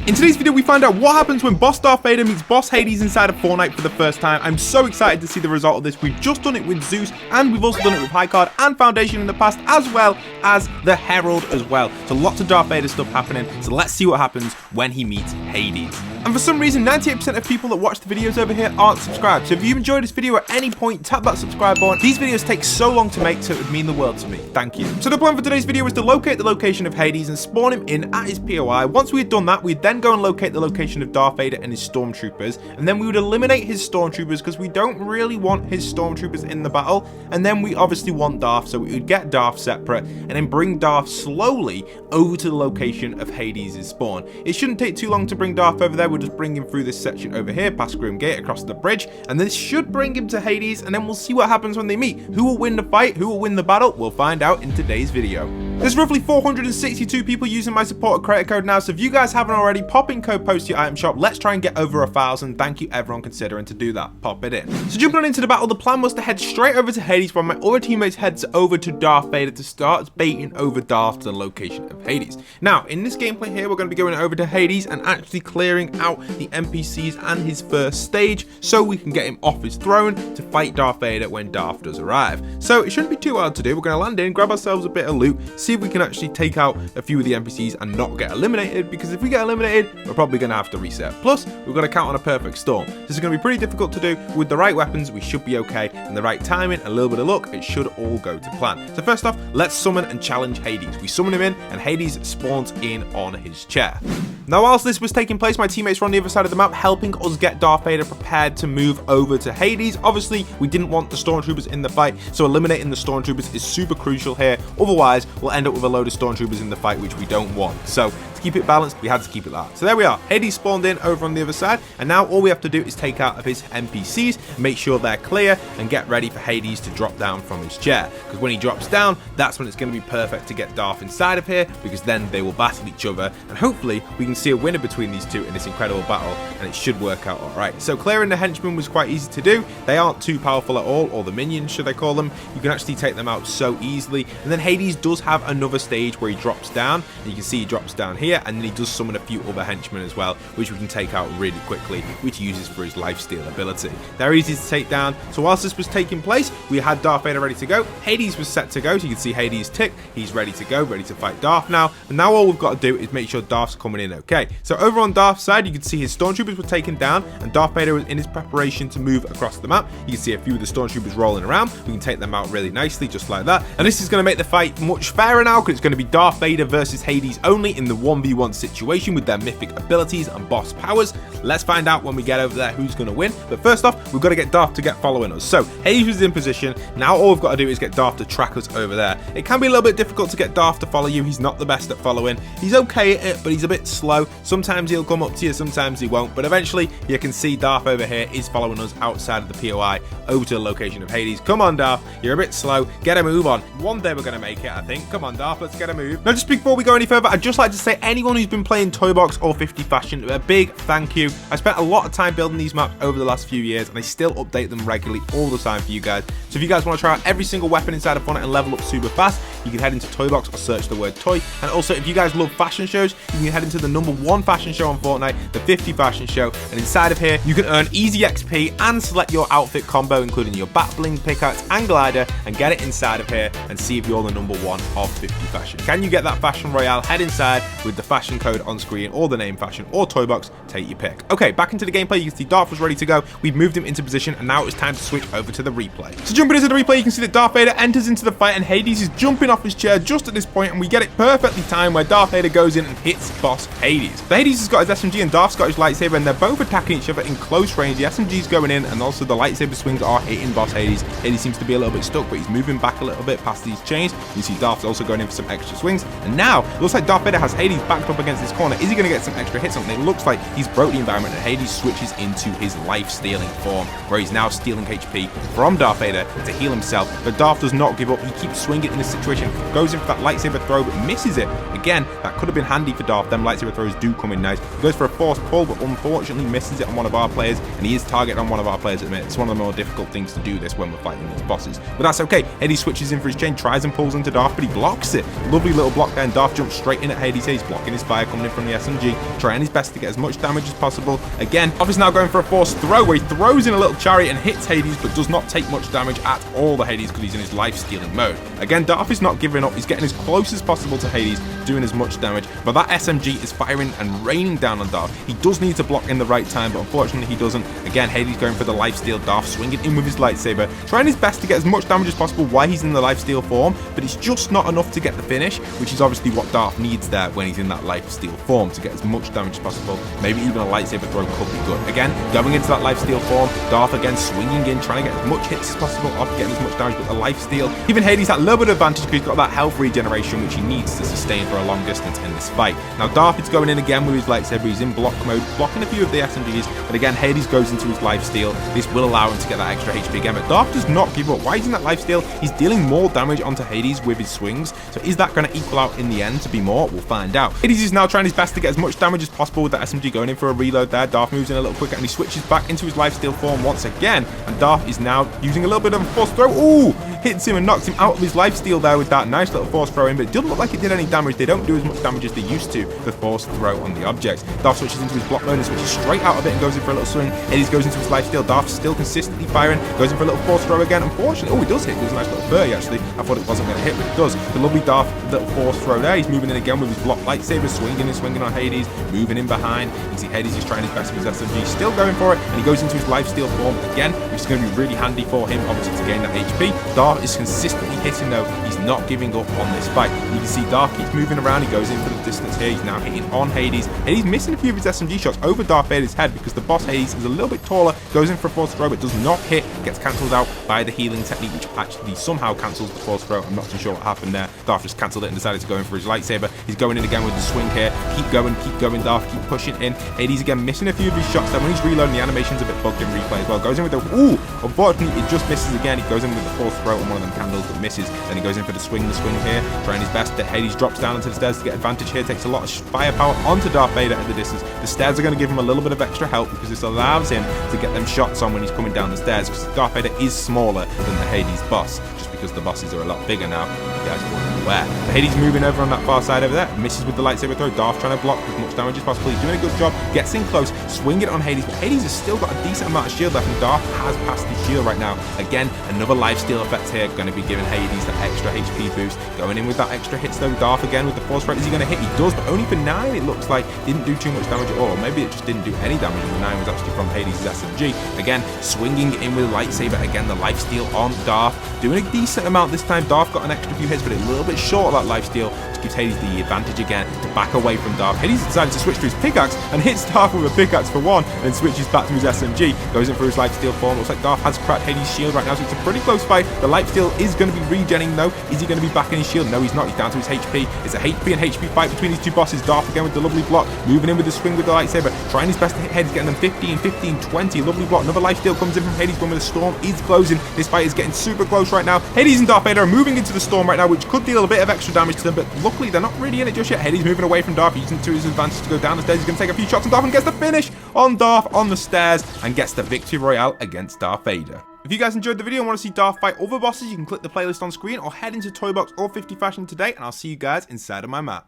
In today's video, we find out what happens when Boss Darth Vader meets Boss Hades inside of Fortnite for the first time. I'm so excited to see the result of this. We've just done it with Zeus, and we've also done it with High Card and Foundation in the past, as well as the Herald as well. So lots of Darth Vader stuff happening. So let's see what happens when he meets Hades. And for some reason, 98% of people that watch the videos over here aren't subscribed. So if you've enjoyed this video at any point, tap that subscribe button. These videos take so long to make, so it would mean the world to me. Thank you. So the plan for today's video is to locate the location of Hades and spawn him in at his POI. Once we had done that, we'd then go and locate the location of Darth Vader and his stormtroopers, and then we would eliminate his stormtroopers because we don't really want his stormtroopers in the battle. And then we obviously want Darth, so we would get Darth separate and then bring Darth slowly over to the location of Hades' spawn. It shouldn't take too long to bring Darth over there. We'll just bring him through this section over here, past Grim Gate, across the bridge, and this should bring him to Hades, and then we'll see what happens when they meet. Who will win the fight? Who will win the battle? We'll find out in today's video. There's roughly 462 people using my supporter creator code now, so if you guys haven't already, pop in code post to your item shop. Let's try and get over 1,000. Thank you everyone considering to do that. Pop it in. So jumping on into the battle, the plan was to head straight over to Hades while my other teammates heads over to Darth Vader to start baiting over Darth to the location of Hades. Now, in this gameplay here, we're going to be going over to Hades and actually clearing out the NPCs and his first stage so we can get him off his throne to fight Darth Vader when Darth does arrive. So it shouldn't be too hard to do. We're going to land in, grab ourselves a bit of loot, see if we can actually take out a few of the NPCs and not get eliminated, because if we get eliminated, we're probably going to have to reset. Plus, we've got to count on a perfect storm. This is going to be pretty difficult to do. With the right weapons, we should be okay, and the right timing, a little bit of luck, it should all go to plan. So first off, let's summon and challenge Hades. We summon him in, and Hades spawns in on his chair. Now, whilst this was taking place, my teammates were on the other side of the map helping us get Darth Vader prepared to move over to Hades. Obviously, we didn't want the stormtroopers in the fight, so eliminating the stormtroopers is super crucial here. Otherwise, we'll end up with a load of stormtroopers in the fight, which we don't want. So to keep it balanced, we had to keep it that. So there we are. Hades spawned in over on the other side, and now all we have to do is take out of his NPCs, make sure they're clear, and get ready for Hades to drop down from his chair. Because when he drops down, that's when it's going to be perfect to get Darth inside of here, because then they will battle each other, and hopefully we can see a winner between these two in this incredible battle, and it should work out all right. So clearing the henchmen was quite easy to do. They aren't too powerful at all, or the minions should I call them. You can actually take them out so easily. And then Hades does have another stage where he drops down, and you can see he drops down here, and then he does summon a few other henchmen as well, which we can take out really quickly, which he uses for his lifesteal ability. They're easy to take down. So whilst this was taking place, we had Darth Vader ready to go. Hades was set to go, so you can see Hades tick. He's ready to go, ready to fight Darth now. And now all we've got to do is make sure Darth's coming in okay. So over on Darth's side, you can see his stormtroopers were taken down, and Darth Vader was in his preparation to move across the map. You can see a few of the stormtroopers rolling around. We can take them out really nicely, just like that. And this is going to make the fight much fairer now, because it's going to be Darth Vader versus Hades only in the 1v1 situation with their mythic abilities and boss powers. Let's find out when we get over there who's going to win. But first off, we've got to get Darth to get following us. So Hades is in position. Now all we've got to do is get Darth to track us over there. It can be a little bit difficult to get Darth to follow you. He's not the best at following. He's okay at it, but he's a bit slow. Sometimes he'll come up to you, sometimes he won't. But eventually you can see Darth over here is following us outside of the POI over to the location of Hades. Come on, Darth. You're a bit slow. Get a move on. One day we're going to make it, I think. Come on, Darth. Let's get a move. Now, just before we go any further, I'd just like to say anyone who's been playing Toy Box or 50 Fashion, a big thank you. I spent a lot of time building these maps over the last few years, and I still update them regularly all the time for you guys. So if you guys want to try out every single weapon inside of Fortnite and level up super fast, you can head into Toy Box or search the word toy. And also, if you guys love fashion shows, you can head into the #1 fashion show on Fortnite, the 50 Fashion Show. And inside of here, you can earn easy XP and select your outfit combo, including your bat bling, pickaxe, and glider, and get it inside of here and see if you're the #1 of 50 Fashion. Can you get that Fashion Royale? Head inside with the fashion code on screen, or the name Fashion, or Toy Box, take your pick. Okay, back into the gameplay. You can see Darth was ready to go. We've moved him into position, and now it's time to switch over to the replay. So jumping into the replay, you can see that Darth Vader enters into the fight, and Hades is jumping off his chair just at this point, and we get it perfectly timed where Darth Vader goes in and hits Boss Hades. So Hades has got his SMG and Darth's got his lightsaber, and they're both attacking each other in close range. The SMG's going in, and also the lightsaber swings are hitting Boss Hades. Hades seems to be a little bit stuck, but he's moving back a little bit past these chains. You see Darth's also going in for some extra swings, and now it looks like Darth Vader has Hades backed up against this corner. Is he going to get some extra hits on it? It looks like he's broke the environment, and Hades switches into his life-stealing form, where he's now stealing HP from Darth Vader to heal himself. But Darth does not give up. He keeps swinging in this situation. regeneration, goes in for that lightsaber throw, but misses it. Again, that could have been handy for Darth. Them lightsaber throws do come in nice. He goes for a force pull, but unfortunately misses it on one of our players, and he is targeted on one of our players at the minute. It's one of the more difficult things to do this when we're fighting these bosses, but that's okay. Hades switches in for his chain, tries and pulls into Darth, but he blocks it. Lovely little block there, and Darth jumps straight in at Hades. He's blocking his fire coming in from the SMG, trying his best to get as much damage as possible. Again, Darth is now going for a force throw where he throws in a little chariot and hits Hades, but does not take much damage at all to Hades because he's in his life-stealing mode. Again, Darth is not giving up. He's getting as close as possible to Hades, doing as much damage, but that SMG is firing and raining down on Darth. He does need to block in the right time, but unfortunately he doesn't. Again, Hades going for the lifesteal. Darth swinging in with his lightsaber, trying his best to get as much damage as possible while he's in the lifesteal form, but it's just not enough to get the finish, which is obviously what Darth needs there when he's in that lifesteal form, to get as much damage as possible. Maybe even a lightsaber throw could be good. Again, going into that lifesteal form, Darth again swinging in, trying to get as much hits as possible off, getting as much damage with the lifesteal. Even Hades had a little bit of advantage because he's got that health regeneration which he needs to sustain for a long distance in this fight. Now Darth is going in again with his lightsaber. He's in block mode, blocking a few of the SMGs, but again Hades goes into his lifesteal. This will allow him to get that extra HP again, but Darth does not give up. Why is he in that lifesteal? He's dealing more damage onto Hades with his swings, so is that going to equal out in the end to be more? We'll find out. Hades is now trying his best to get as much damage as possible with that SMG, going in for a reload there. Darth moves in a little quicker and he switches back into his lifesteal form once again, and Darth is now using a little bit of a force throw. Ooh! Hits him and knocks him out of his lifesteal there with that nice little force throw in, but it doesn't look like it did any damage. They don't do as much damage as they used to, the force throw on the objects. Darth switches into his block mode and switches straight out of it and goes in for a little swing. Hades goes into his lifesteal. Darth still consistently firing, goes in for a little force throw again. Unfortunately, oh, it does hit. There's a nice little furry actually. I thought it wasn't going to hit, but it does. The lovely Darth little force throw there. He's moving in again with his block lightsaber, swinging and swinging on Hades, moving in behind. You see Hades is trying his best with his SMG, still going for it, and he goes into his lifesteal form again, which is going to be really handy for him, obviously, to gain that HP. Darth is consistently hitting though. He's not giving up on this fight. You can see Darth keeps moving around. He goes in for the distance here. He's now hitting on Hades. Hades missing a few of his SMG shots over Darth Vader's head because the boss Hades is a little bit taller. Goes in for a force throw, but does not hit. Gets cancelled out by the healing technique, which actually somehow cancels the force throw. I'm not too sure what happened there. Darth just cancelled it and decided to go in for his lightsaber. He's going in again with the swing here. Keep going, Darth. Keep pushing in. Hades again missing a few of his shots. Then when he's reloading, the animation's a bit bugged in replay as well. Goes in with the ooh. Unfortunately, it just misses again. He goes in with the force throw on one of them candles, but misses. Then he goes in for the swing here, trying his best. Hades drops down onto the stairs to get advantage here, takes a lot of firepower onto Darth Vader at the distance. The stairs are going to give him a little bit of extra help because this allows him to get them shots on when he's coming down the stairs, because Darth Vader is smaller than the Hades boss, just because the bosses are a lot bigger now. You guys are aware. The Hades moving over on that far side over there, misses with the lightsaber throw. Darth trying to block as much damage as possible. He's doing a good job, gets in close, swing it on Hades, but Hades has still got a decent amount of shield left, and Darth has passed his shield right now. Again, another lifesteal effect here, going to be giving Hades that extra HP boost. Going in with that extra hits though. Darth again with the force throw. Is he going to hit? He does, but only for 9 it looks like. Didn't do too much damage at all. Maybe it just didn't do any damage, and the 9 was actually from Hades' SMG. Again, swinging in with lightsaber. Again, the lifesteal on Darth. Doing a decent amount this time. Darth got an extra few hits, but a little bit short of that lifesteal, which gives Hades the advantage again to back away from Darth. Hades decided to switch to his pickaxe and hits Darth with a pickaxe for one, and then switches back to his SMG. Goes in for his lifesteal form. Looks like Darth has cracked Hades' shield right now, so it's a pretty close fight. The lifesteal is going to be regenning though. Is he going to be back in his shield? No, he's not. He's down to his HP. It's a HP and HP fight between these two bosses. Darth again with the lovely block, moving in with the swing with the lightsaber, trying his best to hit Hades, getting them 15, 15, 20. Lovely block. Another lifesteal comes in from Hades, going with the storm is closing. This fight is getting super close right now. Hades and Darth Vader are moving into the storm right now, which could deal a bit of extra damage to them, but luckily they're not really in it just yet. Hades moving away from Darth, using it to his advantage to go down the stairs. He's going to take a few shots on Darth and gets the finish on Darth on the stairs and gets the victory royale against Darth Vader. If you guys enjoyed the video and want to see Darth fight other bosses, you can click the playlist on screen or head into Toybox or 50 Fashion today, and I'll see you guys inside of my map.